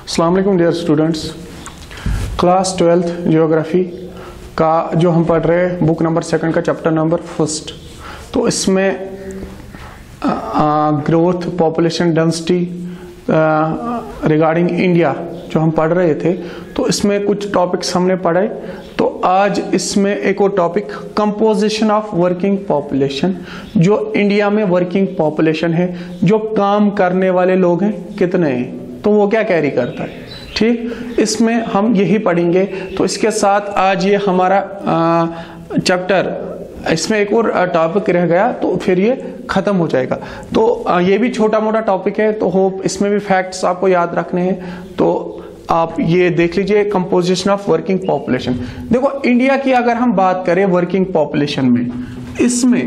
अस्सलाम वालेकुम dear students. Class 12th geography का जो हम पढ़ रहे हैं बुक नंबर 2 का चैप्टर नंबर 1। तो इसमें growth, population density regarding India जो हम पढ़ रहे थे, तो इसमें कुछ टॉपिक्स हमने पढ़े। तो आज इसमें एक और topic composition of working population, जो इंडिया में वर्किंग पॉपुलेशन है, जो काम करने वाले लोग हैं कितने हैं, तो वो क्या कैरी करता है। ठीक, इसमें हम यही पढ़ेंगे। तो इसके साथ आज ये हमारा चैप्टर, इसमें एक और टॉपिक रह गया तो फिर ये खत्म हो जाएगा। तो ये भी छोटा मोटा टॉपिक है, तो होप इसमें भी फैक्ट्स आपको याद रखने हैं। तो आप ये देख लीजिए, कंपोजिशन ऑफ वर्किंग पॉपुलेशन। देखो, इंडिया की अगर हम बात करें वर्किंग पॉपुलेशन में, इसमें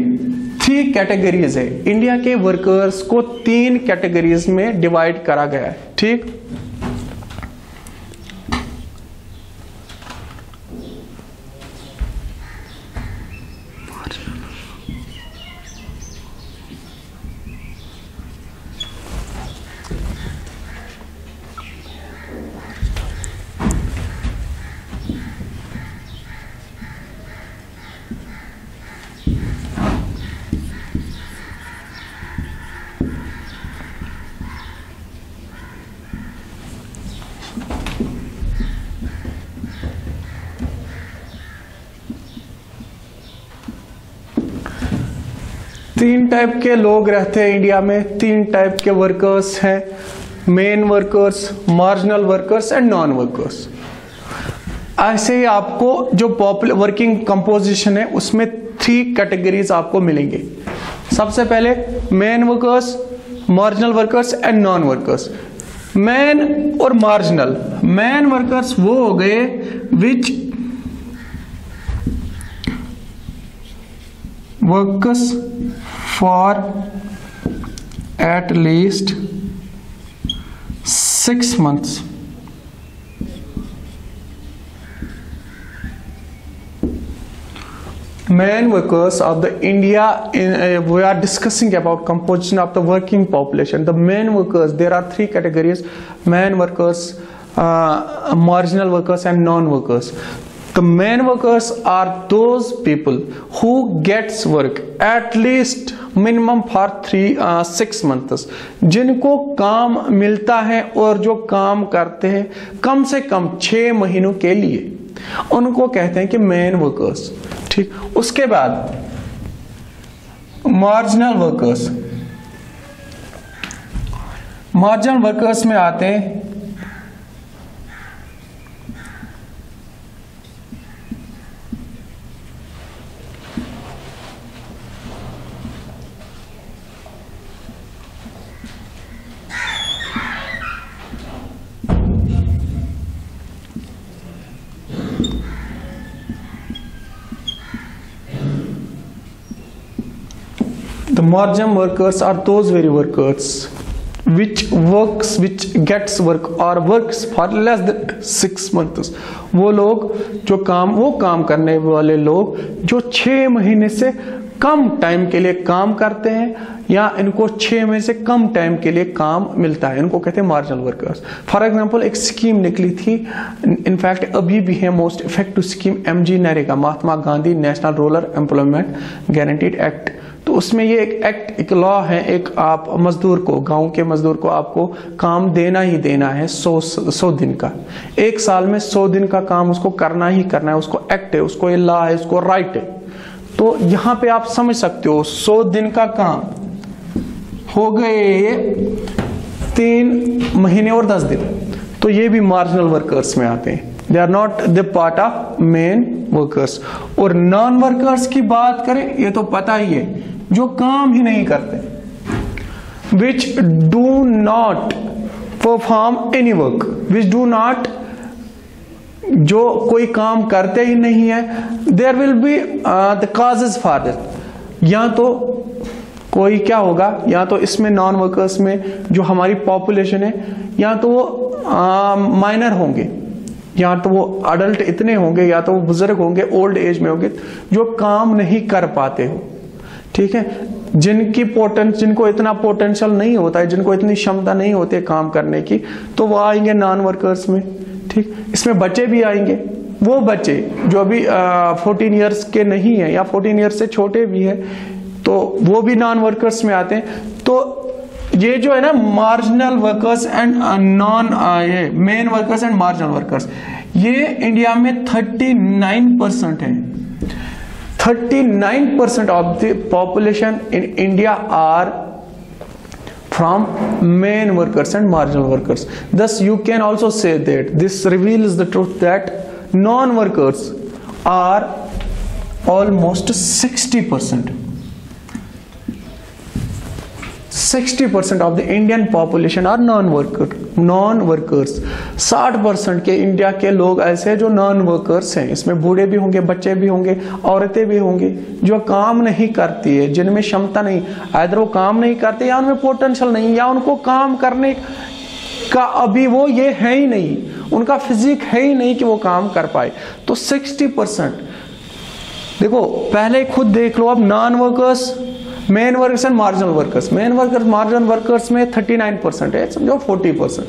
3 कैटेगरीज है। इंडिया के वर्कर्स को 3 कैटेगरीज में डिवाइड करा गया है। ठीक, तीन टाइप के लोग रहते हैं इंडिया में। 3 टाइप के वर्कर्स हैं, main workers, marginal workers and non workers. ऐसे ही आपको जो वर्किंग कंपोजिशन है उसमें 3 कैटेगरीज आपको मिलेंगे। सबसे पहले main workers, marginal workers and non workers. Main और मार्जिनल, मेन वर्कर्स वो हो गए विच works for at least 6 months. Main workers of the India, we are discussing about composition of the working population. The main workers, there are 3 categories: main workers, marginal workers and non-workers. The main workers are those people who gets work at least minimum for 6 months, जिनको काम मिलता है और जो काम करते हैं कम से कम 6 महीनों के लिए, उनको कहते हैं कि मेन वर्कर्स। ठीक, उसके बाद मार्जिनल वर्कर्स। मार्जिनल वर्कर्स में आते हैं the marginal workers are those very workers which gets work or works for less than 6 months. वो लोग जो काम करने वाले लोग जो 6 महीने से कम टाइम के लिए काम करते हैं, या इनको 6 महीने से कम टाइम के लिए काम मिलता है, इनको कहते हैं मार्जिनल वर्कर्स। फॉर एग्जांपल, एक स्कीम निकली थी, इनफैक्ट अभी भी है, most effective scheme MG NREGA, Mahatma Gandhi national rural employment guaranteed act. तो उसमें ये एक एक्ट, एक लॉ है, एक आप मजदूर को, गांव के मजदूर को आपको काम देना ही देना है 100 दिन का। 1 साल में 100 दिन का काम उसको करना ही करना है। उसको एक्ट है, उसको ये लॉ है, उसको राइट है। तो यहां पे आप समझ सकते हो, 100 दिन का काम हो गए 3 महीने और 10 दिन। तो ये भी मार्जिनल वर्कर्स में आते हैं। They are not the part of main workers. और नॉन वर्कर्स की बात करें, ये तो पता ही है, जो काम ही नहीं करते, which do not perform any work, which do not, जो कोई काम करते ही नहीं है। There will be the causes for this. या तो कोई क्या होगा, या तो इसमें नॉन वर्कर्स में जो हमारी पॉपुलेशन है, या तो वो माइनर होंगे, या तो वो अडल्ट इतने होंगे, या तो वो बुजुर्ग होंगे, ओल्ड एज में होंगे, जो काम नहीं कर पाते हो। ठीक है, जिनको इतना पोटेंशियल नहीं होता है, जिनको इतनी क्षमता नहीं होती है काम करने की, तो वो आएंगे नॉन वर्कर्स में। ठीक, इसमें बच्चे भी आएंगे, वो बच्चे जो अभी 14 ईयर्स के नहीं है या 14 ईयर्स से छोटे भी है, तो वो भी नॉन वर्कर्स में आते हैं। तो ये जो है ना मार्जिनल वर्कर्स एंड ये main workers and marginal workers, ये इंडिया में 39% है। 39% of the population in India are from main workers and marginal workers. Thus you can also say that this reveals the truth that non-workers are almost 60%. 60% of the Indian population are non-workers. 60% के India के लोग ऐसे जो non workers हैं, इसमें बूढ़े भी होंगे, बच्चे भी होंगे, औरतें भी होंगे, जो काम नहीं करती है, जिनमें क्षमता नहीं, आइदर वो काम नहीं करते या उनमें पोटेंशियल नहीं, या उनको काम करने का अभी वो ये है ही नहीं, उनका फिजिक है ही नहीं कि वो काम कर पाए। तो 60%, देखो पहले खुद देख लो, अब non workers, main workers and marginal workers, main workers marginal workers में 39% है, समझो 40%,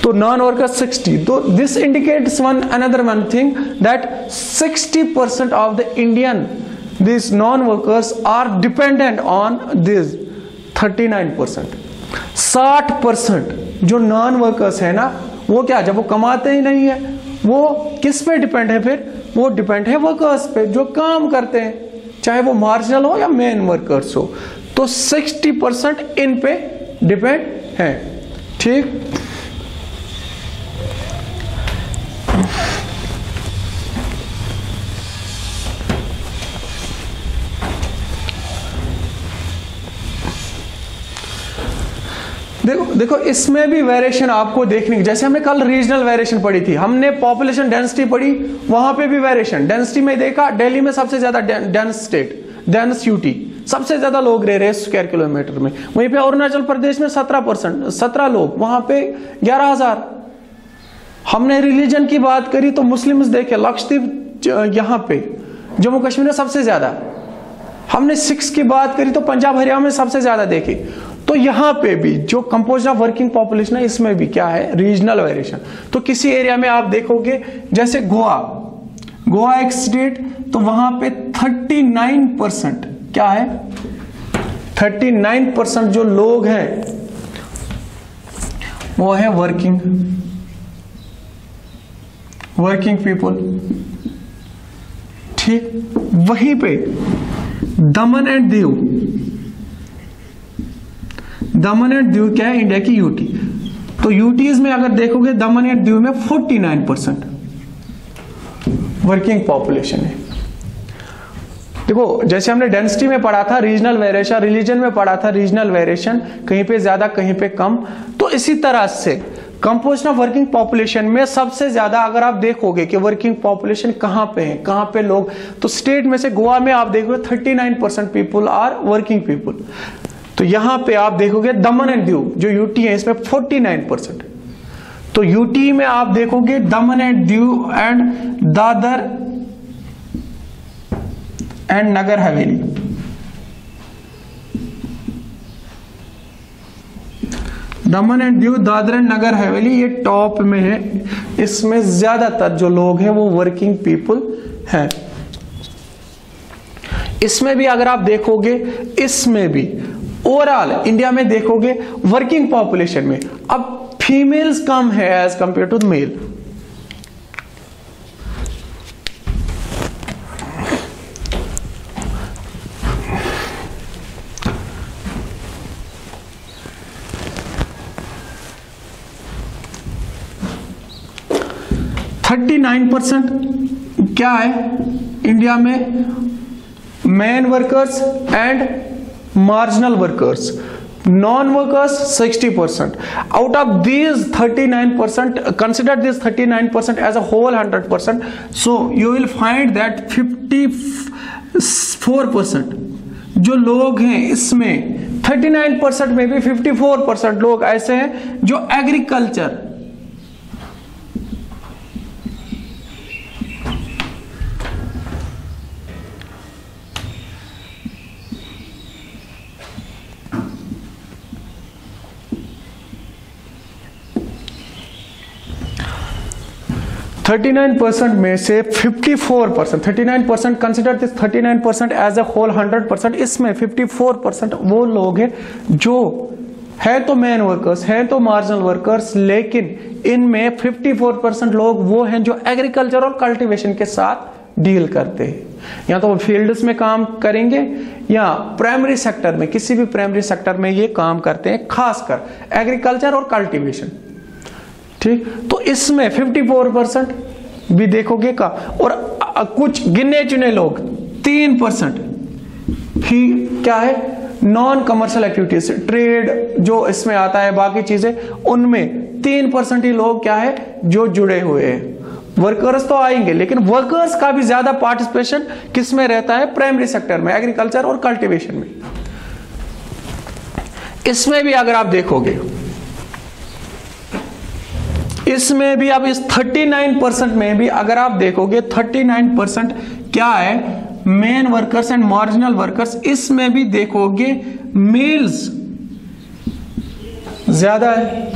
तो नॉन वर्कर्स 60। तो this indicates one thing that 60% of the Indian this non workers are dependent on this 39%। 60% जो नॉन वर्कर्स है ना, वो क्या, जब वो कमाते ही नहीं है, वो किस पे डिपेंड है फिर? वो डिपेंड है वर्कर्स पे जो काम करते हैं, चाहे वो मार्जिनल हो या मेन वर्कर्स हो। तो 60% इन पे डिपेंड है। ठीक, देखो इसमें भी वेरिएशन आपको देखने की, जैसे हमने कल रीजनल वेरिएशन पढ़ी थी, हमने पॉपुलेशन डेंसिटी पढ़ी, वहां पे भी वेरिएशन। डेंसिटी में देखा, दिल्ली में सबसे ज्यादा डेंस स्टेट, डेंस यूटी, सबसे ज्यादा लोग रह रहे हैं स्क्वायर किलोमीटर में। वहीं पे अरुणाचल प्रदेश में 17%, 17 लोग, वहां पे 11,000। हमने रिलीजन की बात करी तो मुस्लिम्स देखे, लक्षद्वीप यहाँ पे, जम्मू कश्मीर में सबसे ज्यादा। हमने सिक्स की बात करी तो पंजाब हरियाणा में सबसे ज्यादा देखे। तो यहां पे भी जो कंपोज ऑफ वर्किंग पॉपुलेशन है, इसमें भी क्या है, रीजनल वेरिएशन। तो किसी एरिया में आप देखोगे, जैसे गोवा एक स्टेट, तो वहां पे 39% क्या है, 39% जो लोग हैं वो है वर्किंग पीपल। ठीक, वहीं पे दमन एंड दीव क्या है, इंडिया की यूटी। तो यूटीज में अगर देखोगे, दमन एंड दीव में 49% वर्किंग पॉपुलेशन है। देखो जैसे हमने डेंसिटी में पढ़ा था रीजनल वेरिएशन, रिलीजन में पढ़ा था रीजनल वेरिएशन, कहीं पे ज्यादा कहीं पे कम। तो इसी तरह से कंपोजिशन ऑफ वर्किंग पॉपुलेशन में सबसे ज्यादा अगर आप देखोगे कि वर्किंग पॉपुलेशन कहां पे है, कहां पे लोग, तो स्टेट में से गोवा में आप देखोगे 39% पीपल आर वर्किंग पीपल। तो यहां पे आप देखोगे दमन एंड दीव जो यूटी है, इसमें 49%। तो यूटी में आप देखोगे Daman and Diu and Dadra and Nagar Haveli, Daman and Diu, Dadra and Nagar Haveli, ये टॉप में है। इसमें ज्यादातर जो लोग हैं वो वर्किंग पीपल हैं। इसमें भी अगर आप देखोगे, इसमें भी ओवरऑल इंडिया में देखोगे वर्किंग पॉपुलेशन में अब फीमेल्स कम है एज कंपेयर टू मेल। क्या है इंडिया में man workers and marginal workers, non-workers 60%. Out of these 39%, consider this 39% as a whole 100%. So you will find that 54% जो लोग हैं इसमें 39% में भी 54% लोग ऐसे हैं जो एग्रीकल्चर, 39% में से 54%, 39% consider this 39% as a whole 100%, इसमें 54% वो लोग हैं जो है तो मैन वर्कर्स, है तो मार्जिनल वर्कर्स, लेकिन इनमें 54% लोग वो हैं जो एग्रीकल्चर और कल्टीवेशन के साथ डील करते हैं, या तो वो फील्ड्स में काम करेंगे या प्राइमरी सेक्टर में, किसी भी प्राइमरी सेक्टर में ये काम करते हैं, खासकर एग्रीकल्चर और कल्टीवेशन। ठीक, तो इसमें 54% भी देखोगे का, और कुछ गिने चुने लोग 3% ही क्या है, नॉन कमर्शियल एक्टिविटीज, ट्रेड जो इसमें आता है, बाकी चीजें, उनमें 3% ही लोग क्या है जो जुड़े हुए हैं। वर्कर्स तो आएंगे, लेकिन वर्कर्स का भी ज्यादा पार्टिसिपेशन किस में रहता है, प्राइमरी सेक्टर में, एग्रीकल्चर और कल्टीवेशन में। इसमें भी अगर आप देखोगे, इसमें भी अब इस 39% में भी अगर आप देखोगे 39% क्या है, main workers and marginal workers, इसमें भी देखोगे मेल्स ज्यादा है।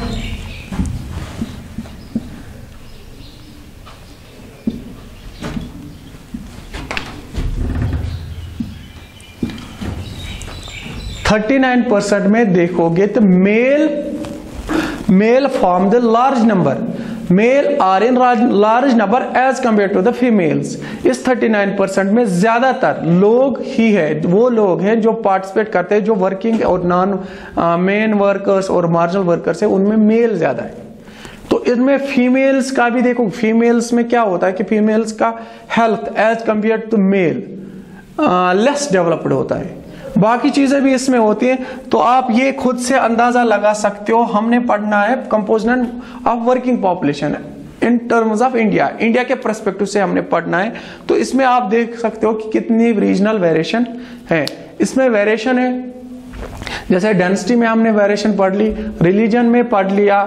%39 में देखोगे तो male form the large number, male are in large number as compare to the females. इस 39% में ज्यादातर लोग ही है, वो लोग हैं जो पार्टिसिपेट करते हैं, जो वर्किंग और नॉन मेन वर्कर्स और मार्जिनल वर्कर्स है, उनमें मेल ज्यादा है। तो इनमें फीमेल्स का भी देखो, फीमेल्स में क्या होता है कि फीमेल्स का health as compare to male less developed होता है, बाकी चीजें भी इसमें होती हैं। तो आप ये खुद से अंदाजा लगा सकते हो, हमने पढ़ना है composition of working population in terms of India, India के पर्सपेक्टिव से हमने पढ़ना है। तो इसमें आप देख सकते हो कि कितनी रीजनल वेरिएशन है, इसमें वेरिएशन है, जैसे डेंसिटी में हमने वेरिएशन पढ़ ली, रिलीजन में पढ़ लिया,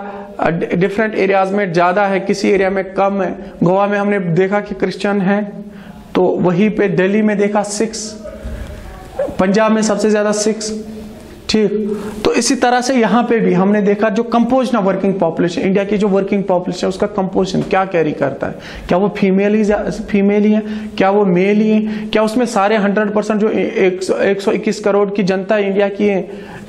डिफरेंट एरियाज में ज्यादा है, किसी एरिया में कम है। गोवा में हमने देखा कि क्रिश्चियन है, तो वहीं पे दिल्ली में देखा 6, पंजाब में सबसे ज्यादा 6। ठीक, तो इसी तरह से यहां पे भी हमने देखा जो composition of working population, India की जो वर्किंग पॉपुलेशन है उसका कंपोजिशन क्या कैरी करता है, क्या वो फीमेल ही है, क्या वो मेल ही है, क्या उसमें सारे 100% जो 121 करोड़ की जनता इंडिया की है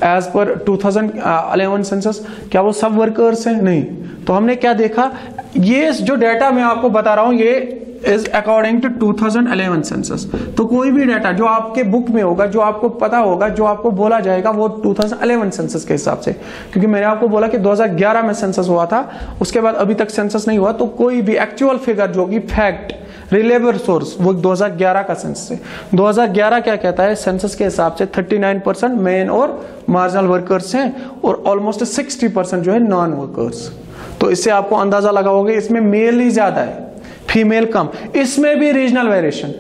एज पर 2011 सेंसस, क्या वो सब वर्कर्स हैं? नहीं। तो हमने क्या देखा, ये जो डाटा मैं आपको बता रहा हूं ये इज अकॉर्डिंग टू 2011 सेंसस। तो कोई भी डाटा जो आपके बुक में होगा, जो आपको पता होगा, जो आपको बोला जाएगा, वो 2011 सेंसस के हिसाब से, क्योंकि मैंने आपको बोला कि 2011 में सेंसस हुआ था, उसके बाद अभी तक सेंसस नहीं हुआ। तो कोई भी एक्चुअल फिगर जो कि फैक्ट रिलेबल सोर्स, वो 2011 का सेंसस है। 2011 क्या कहता है, सेंसस के हिसाब से 39% मेन और मार्जिनल वर्कर्स हैं और ऑलमोस्ट 60% जो है नॉन वर्कर्स। तो इससे आपको अंदाजा लगाओगे इसमें मेल ही ज्यादा है, फीमेल कम। इसमें भी रीजनल वेरिएशन,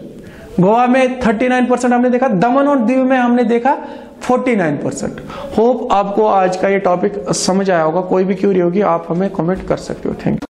गोवा में 39% हमने देखा, दमन और दीव में हमने देखा 49%। होप आपको आज का ये टॉपिक समझ आया होगा। कोई भी क्यूरी होगी आप हमें कमेंट कर सकते हो। Thank you.